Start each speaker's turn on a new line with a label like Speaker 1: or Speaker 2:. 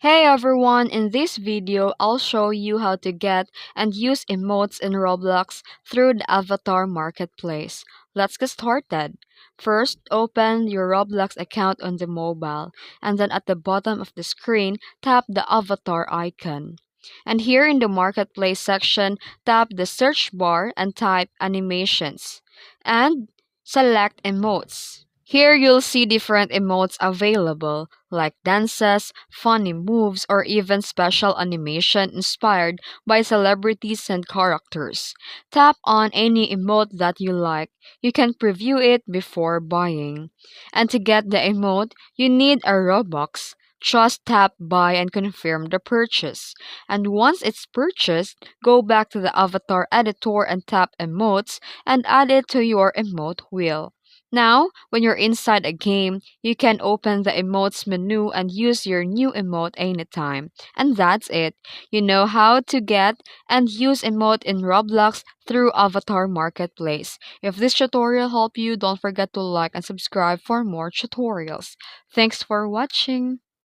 Speaker 1: Hey everyone, in this video, I'll show you how to get and use emotes in Roblox through the Avatar Marketplace. Let's get started. First, open your Roblox account on the mobile, and then at the bottom of the screen, tap the avatar icon. And here in the Marketplace section, tap the search bar and type animations. And select emotes. Here you'll see different emotes available, like dances, funny moves, or even special animation inspired by celebrities and characters. Tap on any emote that you like. You can preview it before buying. And to get the emote, you need a Robux. Just tap buy and confirm the purchase. And once it's purchased, go back to the avatar editor and tap emotes and add it to your emote wheel. Now, when you're inside a game, you can open the emotes menu and use your new emote anytime. And that's it. You know how to get and use emote in Roblox through Avatar Marketplace. If this tutorial helped you, don't forget to like and subscribe for more tutorials. Thanks for watching.